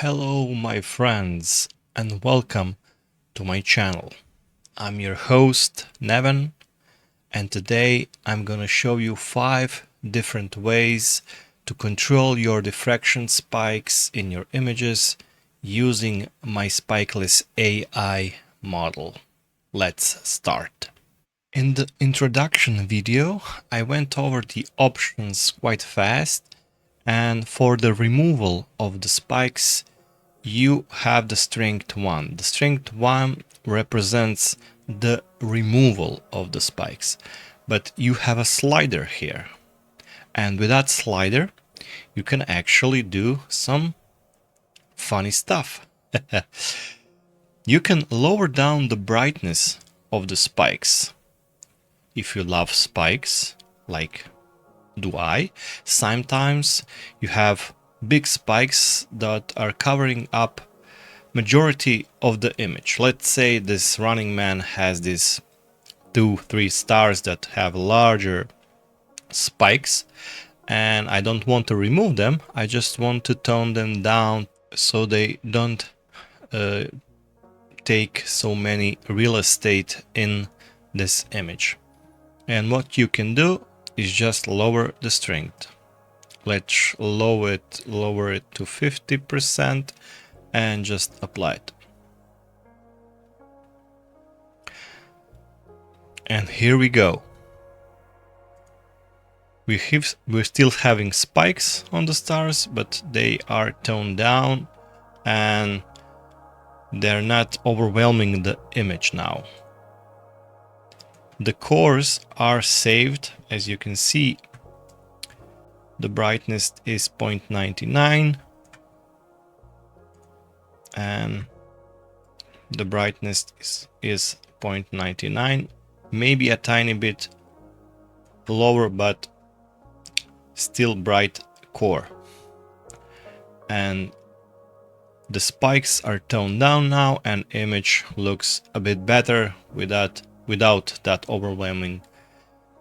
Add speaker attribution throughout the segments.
Speaker 1: Hello my friends and welcome to my channel. I'm your host Neven, and today I'm gonna show you 5 different ways to control your diffraction spikes in your images using my Spikeless AI model. Let's start. In the introduction video, I went over the options quite fast, and for the removal of the spikes, you have the strength 1. The strength 1 represents the removal of the spikes, but you have a slider here. And with that slider, you can actually do some funny stuff. You can lower down the brightness of the spikes. If you love spikes, like do I, sometimes you have big spikes that are covering up majority of the image. Let's say this running man has these 2-3 stars that have larger spikes, and I don't want to remove them. I just want to tone them down so they don't take so many real estate in this image. And what you can do is just lower the strength. Let's lower it to 50% and just apply it. And here we go. We're still having spikes on the stars, but they are toned down and they're not overwhelming the image now. The cores are saved. As you can see, the brightness is 0.99 and the brightness is 0.99, maybe a tiny bit lower, but still bright core. And the spikes are toned down now and image looks a bit better without that overwhelming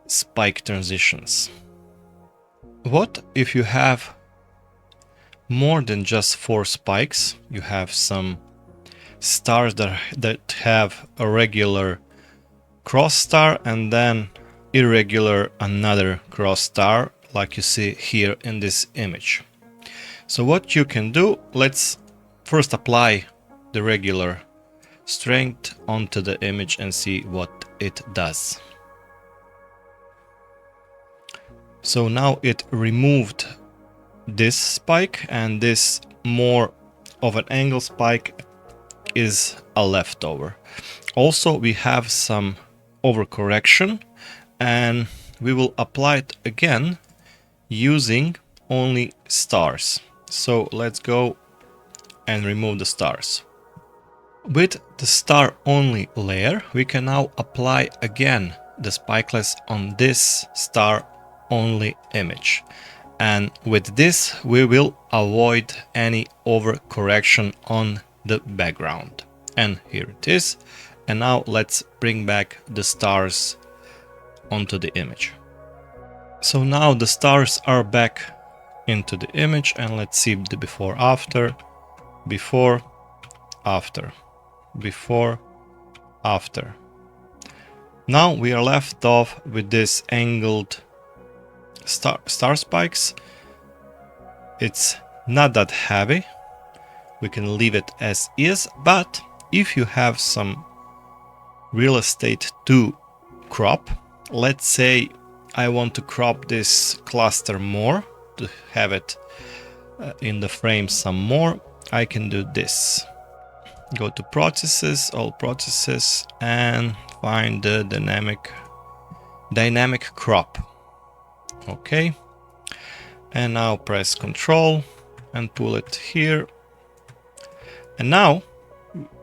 Speaker 1: spike transitions. What if you have more than just 4 spikes? You have some stars that have a regular cross star and then irregular another cross star, like you see here in this image. So what you can do, let's first apply the regular strength onto the image and see what it does. So now it removed this spike, and this more of an angle spike is a leftover. Also, we have some overcorrection, and we will apply it again using only stars. So let's go and remove the stars. With the star only layer, we can now apply again the spikeless on this star only image. And with this, we will avoid any overcorrection on the background. And here it is. And now let's bring back the stars onto the image. So now the stars are back into the image, and let's see the before after, before after, before after. Now we are left off with this angled star spikes. It's not that heavy. We can leave it as is, but if you have some real estate to crop, let's say I want to crop this cluster more to have it in the frame some more, I can do this. Go to processes, all processes, and find the dynamic crop. Okay, and now press Ctrl and pull it here. And now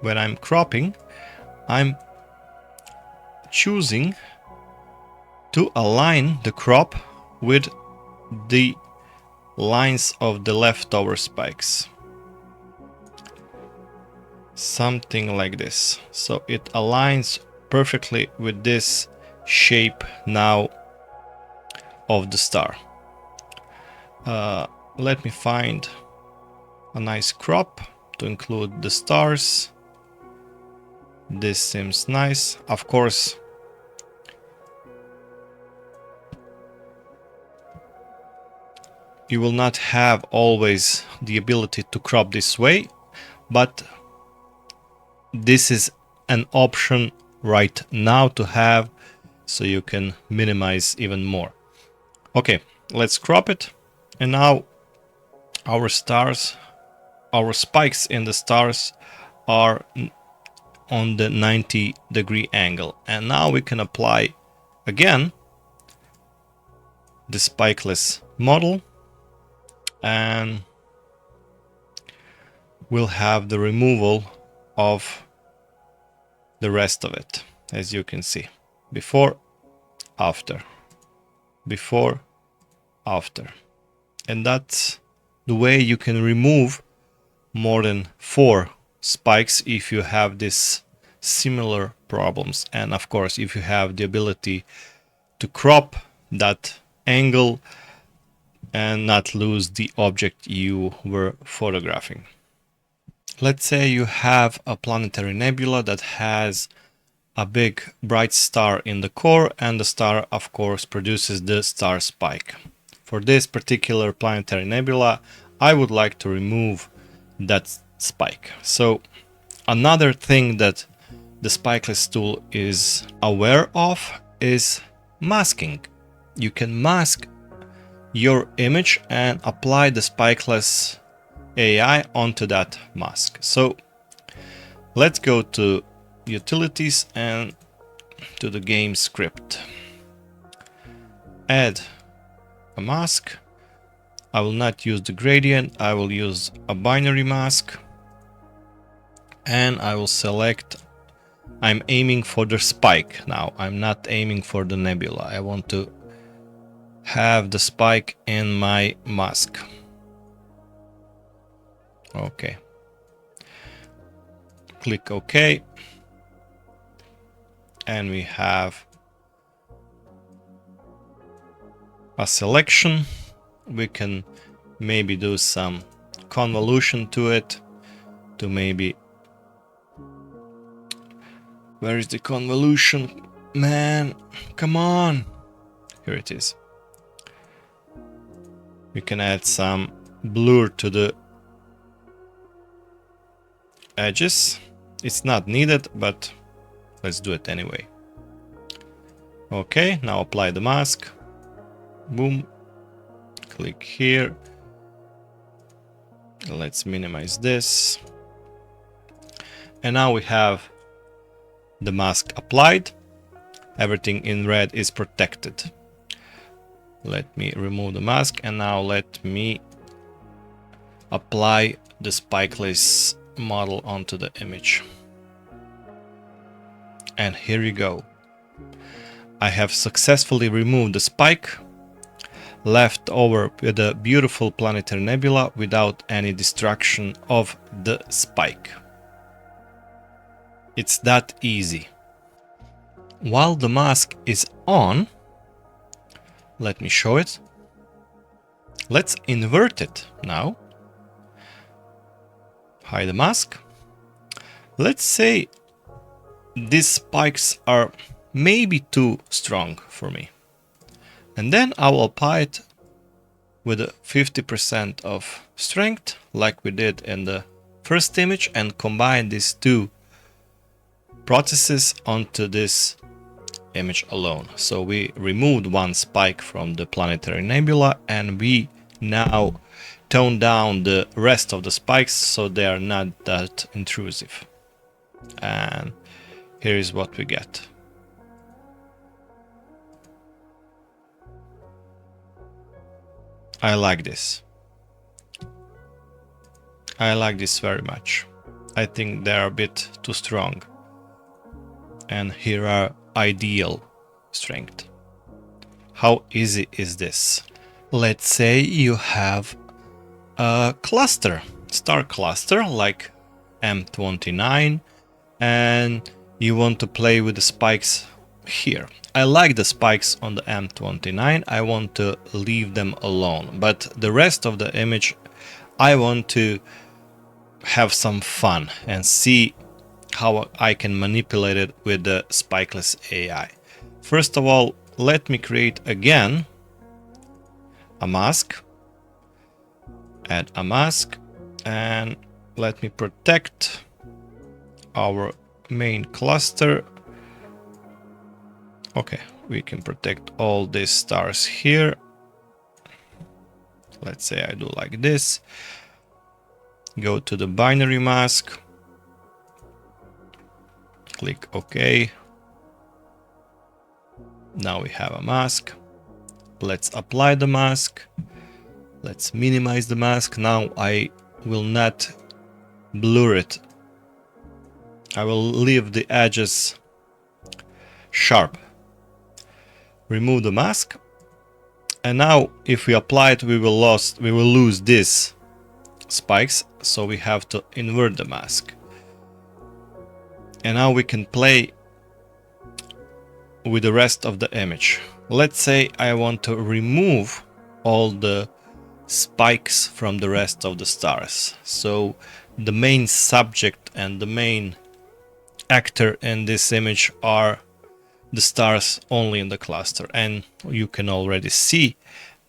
Speaker 1: when I'm cropping, I'm choosing to align the crop with the lines of the leftover spikes. Something like this. So it aligns perfectly with this shape now of the star. Let me find a nice crop to include the stars. This seems nice. Of course, you will not have always the ability to crop this way, but this is an option right now to have, so you can minimize even more. Okay, let's crop it. And now our stars, our spikes in the stars are on the 90-degree angle. And now we can apply again the spikeless model, and we'll have the removal of the rest of it, as you can see. Before, after, before, after. And that's the way you can remove more than 4 spikes if you have this similar problems. And of course, if you have the ability to crop that angle and not lose the object you were photographing. Let's say you have a planetary nebula that has a big bright star in the core, and the star of course produces the star spike. For this particular planetary nebula, I would like to remove that spike. So another thing that the spikeless tool is aware of is masking. You can mask your image and apply the spikeless AI onto that mask. So let's go to utilities and to the game script. Add a mask. I will not use the gradient, I will use a binary mask, and I will select, I'm aiming for the spike now, I'm not aiming for the nebula. I want to have the spike in my mask. Okay. Click OK. And we have a selection. We can maybe do some convolution to it to maybe... Where is the convolution? Man, come on. Here it is. We can add some blur to the edges. It's not needed, but let's do it anyway. Okay, now apply the mask. Boom. Click here. Let's minimize this. And now we have the mask applied. Everything in red is protected. Let me remove the mask, and now let me apply the spikeless model onto the image. And here you go. I have successfully removed the spike, left over with a beautiful planetary nebula without any destruction of the spike. It's that easy. While the mask is on, let me show it. Let's invert it now. Hide the mask. Let's say these spikes are maybe too strong for me. And then I will apply it with a 50% of strength, like we did in the first image, and combine these two processes onto this image alone. So we removed one spike from the planetary nebula, and we now tone down the rest of the spikes so they are not that intrusive. And here is what we get. I like this. I like this very much. I think they are a bit too strong. And here are ideal strength. How easy is this? Let's say you have a cluster, star cluster like M29, and you want to play with the spikes here. I like the spikes on the M29, I want to leave them alone, but the rest of the image I want to have some fun and see how I can manipulate it with the Spikeless AI. First of all, let me create again a mask, add a mask, and let me protect our main cluster. Okay, we can protect all these stars here. Let's say I do like this. Go to the binary mask, click OK. Now we have a mask. Let's apply the mask. Let's minimize the mask. Now I will not blur it. I will leave the edges sharp. Remove the mask. And now if we apply it, we will lose these spikes. So we have to invert the mask. And now we can play with the rest of the image. Let's say I want to remove all the spikes from the rest of the stars. So the main subject and the main actor in this image are the stars only in the cluster. And you can already see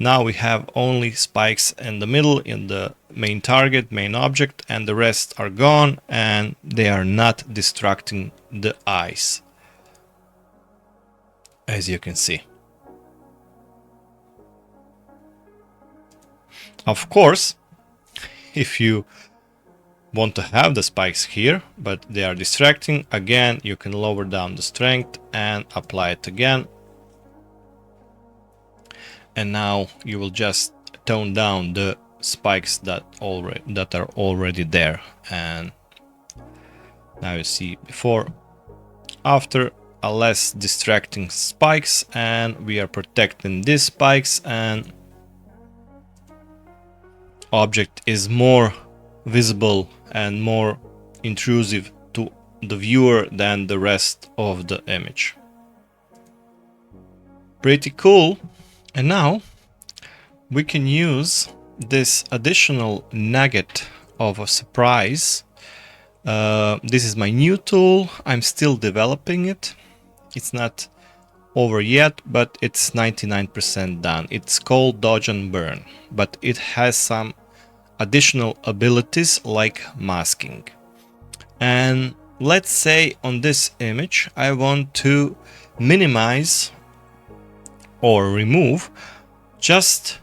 Speaker 1: now we have only spikes in the middle in the main target, main object, and the rest are gone and they are not distracting the eyes, as you can see. Of course, if you want to have the spikes here, but they are distracting, again, you can lower down the strength and apply it again. And now you will just tone down the spikes that are already there. And now you see before, after, a less distracting spikes, and we are protecting these spikes, and object is more visible and more intrusive to the viewer than the rest of the image. Pretty cool. And now we can use this additional nugget of a surprise. This is my new tool. I'm still developing it. It's not over yet, but it's 99% done. It's called Dodge and Burn, but it has some additional abilities like masking. And let's say on this image I want to minimize or remove just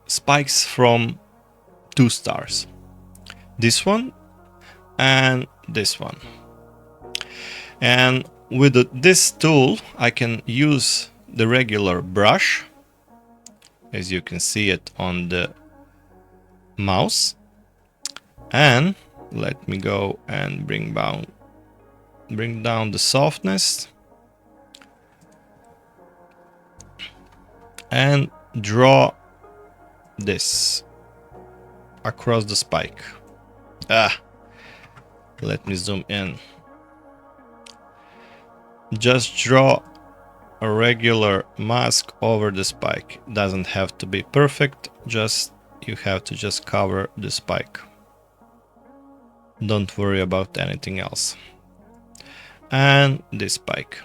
Speaker 1: spikes from two stars, this one and this one. And with this tool I can use the regular brush, as you can see it on the mouse, and let me go and bring down the softness and draw this across the spike. Let me zoom in. Just draw a regular mask over the spike. Doesn't have to be perfect, just you have to just cover the spike. Don't worry about anything else. And this spike.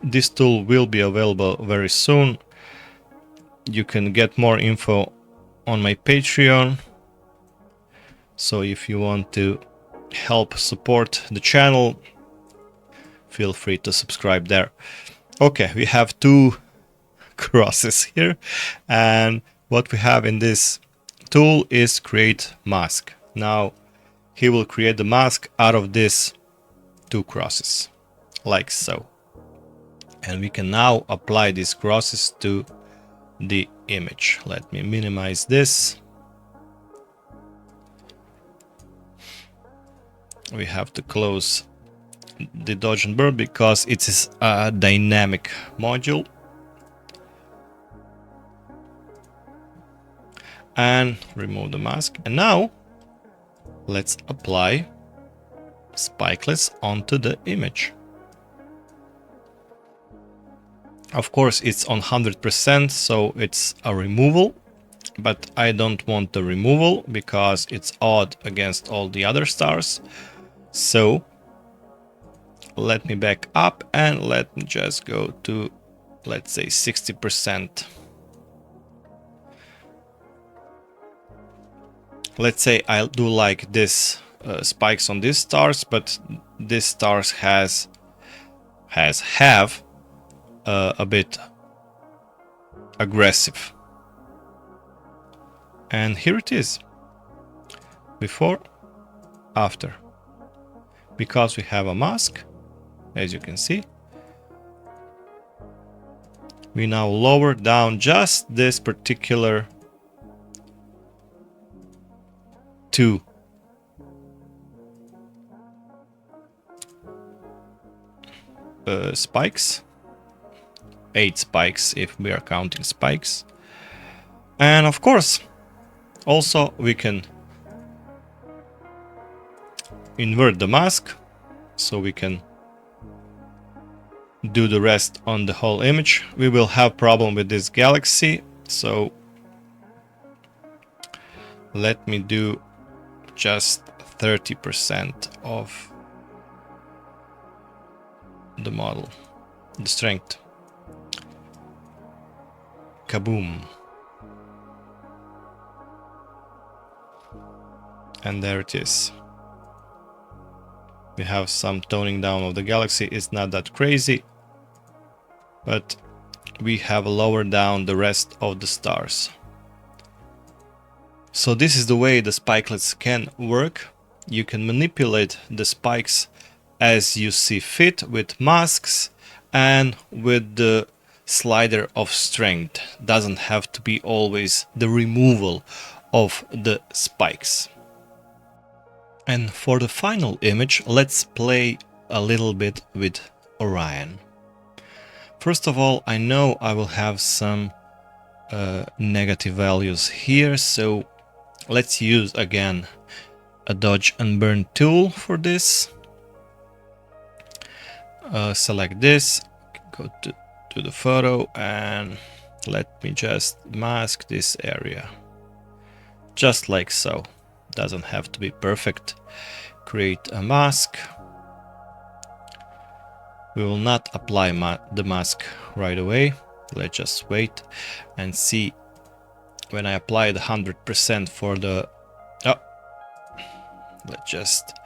Speaker 1: This tool will be available very soon. You can get more info on my Patreon. So if you want to help support the channel, feel free to subscribe there. Okay, we have two crosses here, and what we have in this tool is create mask. Now he will create the mask out of these two crosses, like so. And we can now apply these crosses to the image. Let me minimize this. We have to close the Dodge and Burn because it is a dynamic module. And remove the mask. And now let's apply Spikeless onto the image. Of course, it's on 100%, so it's a removal. but I don't want the removal because it's odd against all the other stars. So let me back up and let me just go to, let's say, 60%. Let's say I'll do like this, spikes on these stars, but this stars have a bit aggressive. And here it is, before, after. Because we have a mask, as you can see, we now lower down just this particular two spikes, 8 spikes if we are counting spikes. And of course, also we can invert the mask, so we can do the rest on the whole image. We will have problem with this galaxy, so let me do just 30% of the model, the strength. Kaboom. And there it is. We have some toning down of the galaxy. It's not that crazy, but we have lowered down the rest of the stars. So this is the way the spikelets can work. You can manipulate the spikes as you see fit with masks and with the slider of strength. Doesn't have to be always the removal of the spikes. And for the final image, let's play a little bit with Orion. First of all, I know I will have some negative values here, so let's use again a dodge and burn tool for this. Select this, go to the photo, and let me just mask this area. Just like so. Doesn't have to be perfect. Create a mask. We will not apply the mask right away. Let's just wait and see when I apply the 100% for the... Oh, let's just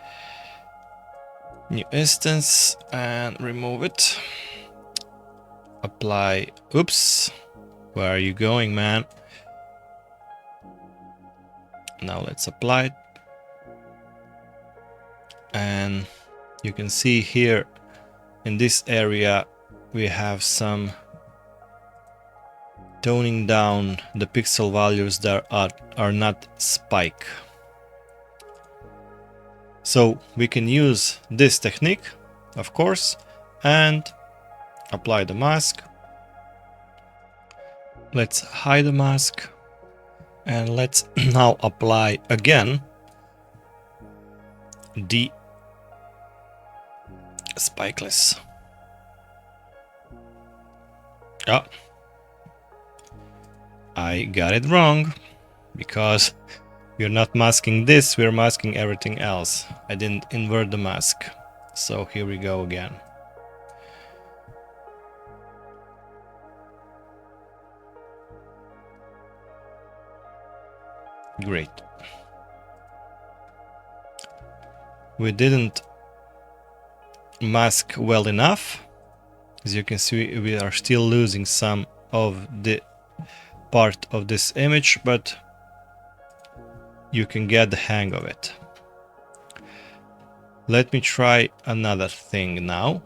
Speaker 1: new instance and remove it. Apply. Oops, where are you going, man? Now let's apply it, and you can see here in this area we have some toning down the pixel values that are not spike. So we can use this technique, of course, and apply the mask. Let's hide the mask. And let's now apply again the spikeless. Oh, I got it wrong, because we're not masking this, we're masking everything else. I didn't invert the mask. So here we go again. Great. We didn't mask well enough. As you can see, we are still losing some of the part of this image, but you can get the hang of it. Let me try another thing now.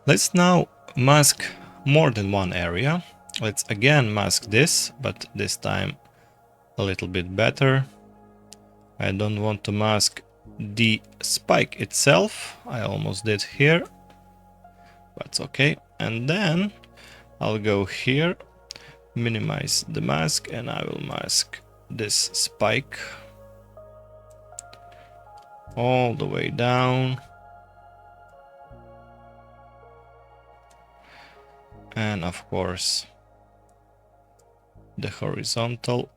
Speaker 1: Let's now mask more than one area. Let's again mask this, but this time a little bit better. I don't want to mask the spike itself. I almost did here, but it's okay. And then I'll go here, minimize the mask, and I will mask this spike all the way down. And of course, the horizontal.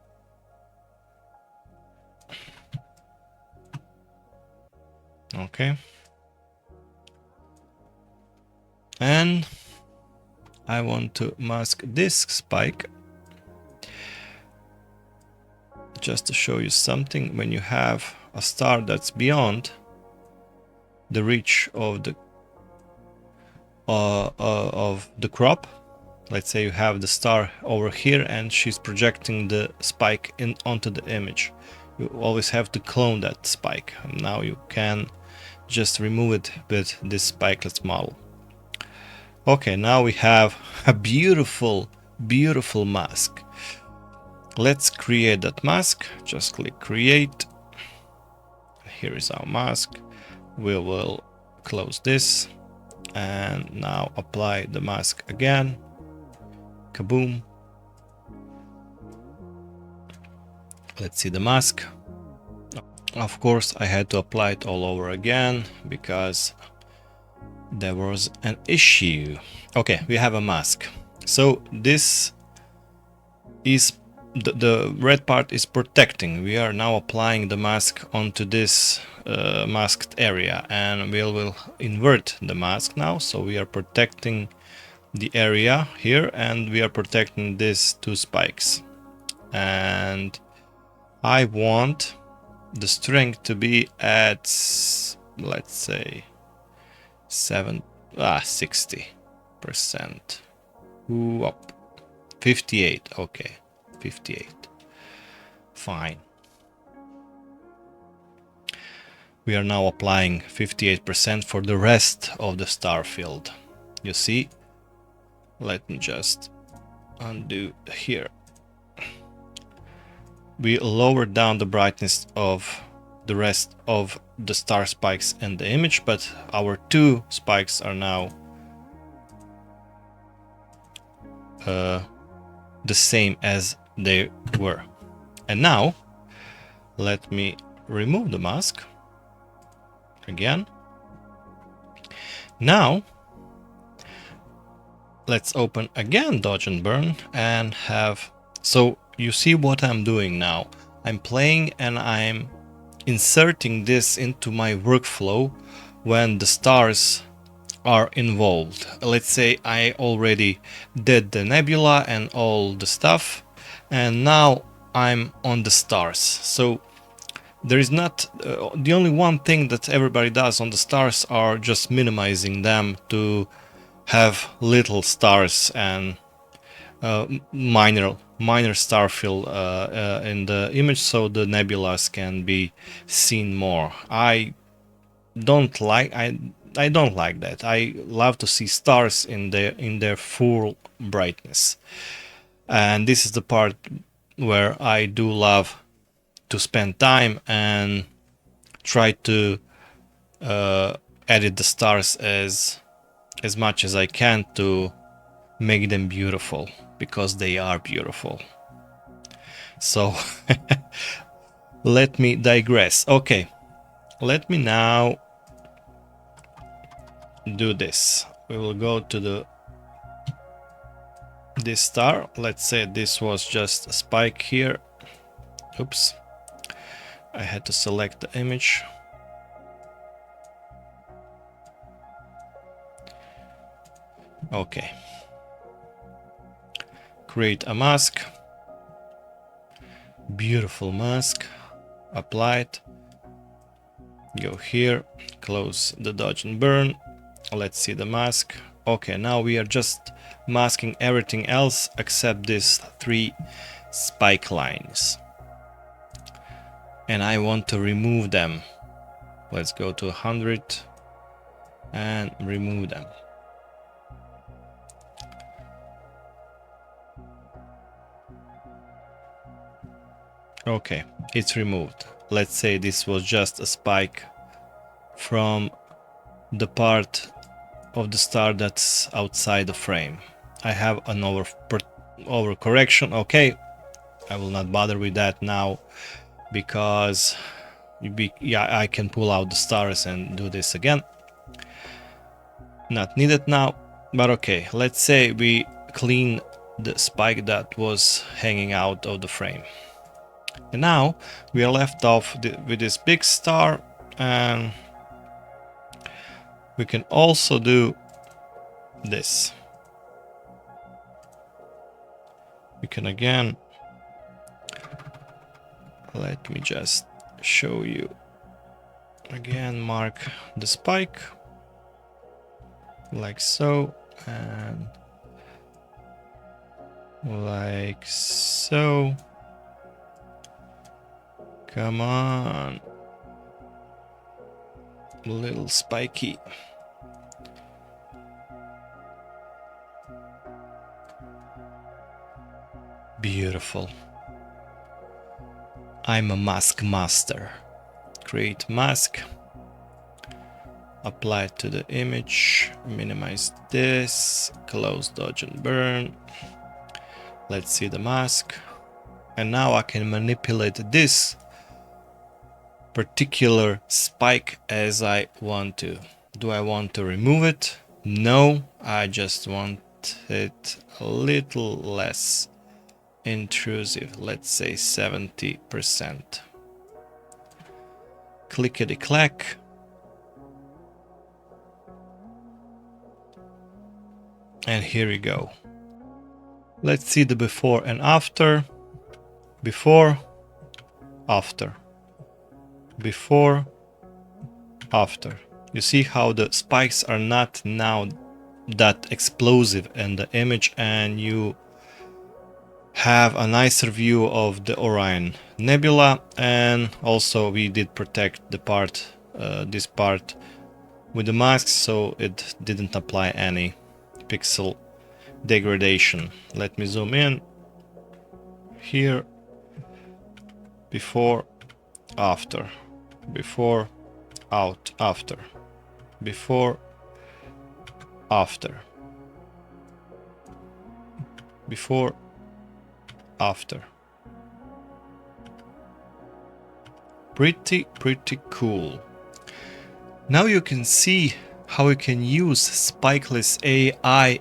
Speaker 1: Okay. And I want to mask this spike. Just to show you something, when you have a star that's beyond the reach of the crop, let's say you have the star over here and she's projecting the spike onto the image, you always have to clone that spike. Now you can just remove it with this spikeless model. Okay, now we have a beautiful mask. Let's create that mask. Just click create. Here is our mask. We will close this and now apply the mask again. Kaboom. Let's see the mask. Of course, I had to apply it all over again because there was an issue. Okay, we have a mask. So this is the red part is protecting. We are now applying the mask onto this masked area, and we will invert the mask now. So we are protecting the area here and we are protecting these two spikes. And I want the strength to be at, let's say, 60%. Ooh, up. 58. Okay, 58. Fine. We are now applying 58% for the rest of the star field. You see? Let me just undo here. We lowered down the brightness of the rest of the star spikes in the image, but our two spikes are now the same as they were. And now let me remove the mask again. Now let's open again Dodge and Burn and have, so you see what I'm doing now. I'm playing and I'm inserting this into my workflow when the stars are involved. Let's say I already did the nebula and all the stuff, and now I'm on the stars. So there is not the only one thing that everybody does on the stars are just minimizing them to have little stars and minor star fill in the image, so the nebulas can be seen more. I don't like that. I love to see stars in their full brightness, and this is the part where I do love to spend time and try to edit the stars as much as I can to make them beautiful, because they are beautiful. So let me digress. Okay, let me now do this. We will go to this star. Let's say this was just a spike here. Oops, I had to select the image. Okay, create a mask, beautiful mask, apply it, go here, close the Dodge and Burn. Let's see the mask. Okay, now we are just masking everything else except these three spike lines, and I want to remove them. Let's go to 100 and remove them. Okay, it's removed. Let's say this was just a spike from the part of the star that's outside the frame. I have an over correction. Okay, I will not bother with that now, because I can pull out the stars and do this again. Not needed now. But okay, let's say we clean the spike that was hanging out of the frame. And now we are left off with this big star, and we can also do this. We can again, let me just show you again, mark the spike like so, and like so. Come on, little spiky. Beautiful. I'm a mask master. Create mask, apply it to the image, minimize this, close, dodge and burn. Let's see the mask. And now I can manipulate this particular spike as I want to. Do I want to remove it? No, I just want it a little less intrusive, let's say 70%. Clickety clack. And here we go. Let's see the before and after. Before, after. Before, after. You see how the spikes are not now that explosive in the image, and you have a nicer view of the Orion nebula. And also we did protect the part, this part with the mask, so it didn't apply any pixel degradation. Let me zoom in here. Before, after. Before, out, after. Before, after. Before, after. Pretty cool. Now you can see how you can use Spikeless AI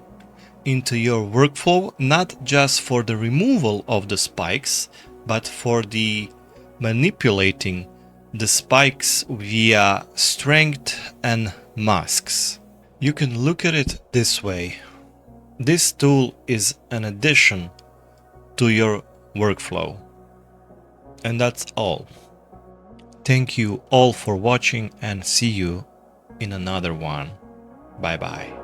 Speaker 1: into your workflow, not just for the removal of the spikes, but for the manipulating the spikes via strength and masks. You can look at it this way. This tool is an addition to your workflow. And that's all. Thank you all for watching, and see you in another one. Bye bye.